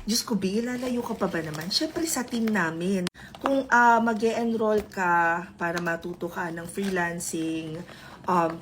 Diyos ko, Bi, lalayo ka pa ba naman? Siyempre sa team namin. Kung mag-e-enroll ka para matuto ka ng freelancing,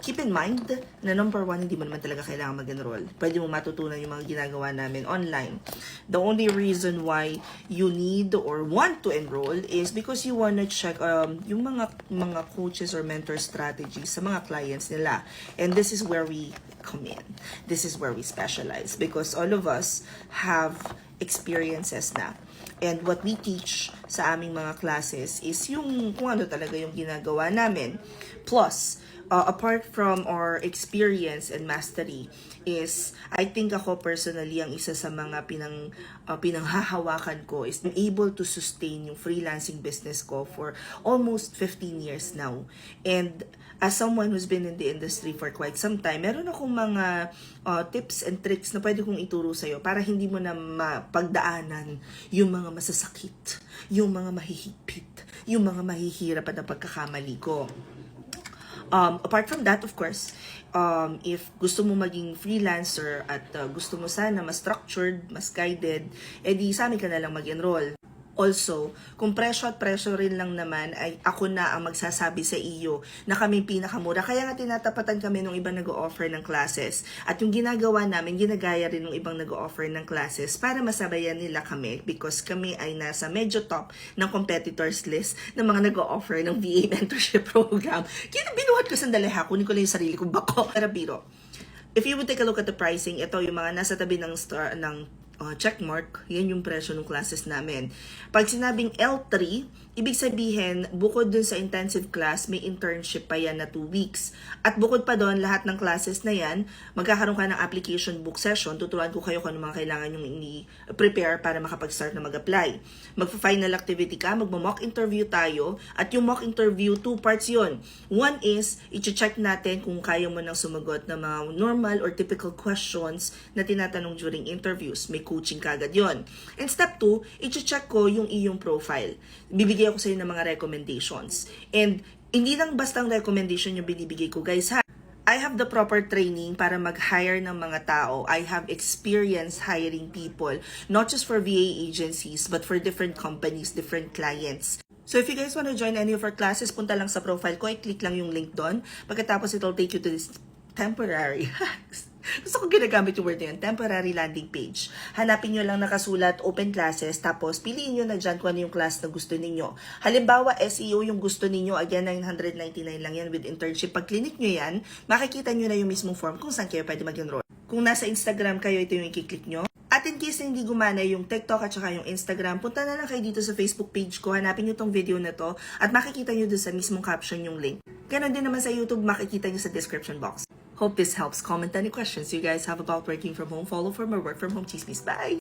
keep in mind na number one, hindi mo naman talaga kailangan mag-enroll. Pwede mo matutunan yung mga ginagawa namin online. The only reason why you need or want to enroll is because you wanna check yung mga coaches or mentor strategies sa mga clients nila. And this is where we come in. This is where we specialize because all of us have experiences na. And what we teach sa aming mga classes is yung kung ano talaga yung ginagawa namin. Plus, apart from our experience and mastery is, I think ako personally, ang isa sa mga pinanghahawakan ko is I'm able to sustain yung freelancing business ko for almost 15 years now. And as someone who's been in the industry for quite some time, meron akong mga tips and tricks na pwede kong ituro sa'yo para hindi mo na mapagdaanan yung mga masasakit, yung mga mahihigpit, yung mga mahihirapan na pagkakamali ko. Apart from that, of course, if gusto mo maging freelancer at gusto mo sana mas structured, mas guided, edi sa amin ka na lang mag-enroll. Also, kung presyo at presyo rin lang naman, ay ako na ang magsasabi sa iyo na kami pinakamura. Kaya nga tinatapatan kami ng ibang nag-o-offer ng classes. At yung ginagawa namin, ginagaya rin ng ibang nag-o-offer ng classes para masabayan nila kami because kami ay nasa medyo top ng competitors list ng mga nag-o-offer ng VA mentorship program. Kaya binuhat ko sandali ha, kunin ko lang yung sarili kong bako. Pero biro, if you would take a look at the pricing, ito yung mga nasa tabi ng checkmark, yan yung presyo ng classes namin. Pag sinabing L3, ibig sabihin, bukod dun sa intensive class, may internship pa yan na 2 weeks. At bukod pa doon, lahat ng classes na yan, magkakaroon ka ng application book session. Tuturuan ko kayo kung ano mga kailangan yung i-prepare para makapag-start na mag-apply. Magpa-final activity ka, magmo-mock interview tayo, at yung mock interview, 2 parts yun. One is, i-check natin kung kaya mo nang sumagot ng mga normal or typical questions na tinatanong during interviews. May coaching kagad yon. And step 2, i-check ko yung iyong profile. Bibigay ako sa iyo ng mga recommendations. And hindi lang bastang recommendation yung binibigay ko, guys, ha? I have the proper training para mag-hire ng mga tao. I have experience hiring people, not just for VA agencies, but for different companies, different clients. So if you guys want to join any of our classes, punta lang sa profile ko, i-click lang yung link doon. Pagkatapos, it'll take you to this temporary gusto ko ginagamit yung word na yun, temporary landing page. Hanapin nyo lang nakasulat open classes, tapos piliin nyo na dyan kung ano yung class na gusto ninyo. Halimbawa, SEO yung gusto ninyo, again, 999 lang yan with internship. Pag clinic nyo yan, makikita nyo na yung mismong form kung saan kayo pwede mag-enroll. Kung nasa Instagram kayo, ito yung i-click nyo. At in case na hindi gumana yung TikTok at saka yung Instagram, punta na lang kayo dito sa Facebook page ko, hanapin nyo tong video na to, at makikita nyo doon sa mismong caption yung link. Ganon din naman sa YouTube, makikita nyo sa description box. Hope this helps. Comment any questions you guys have about working from home. Follow for more work from home chismis. Bye!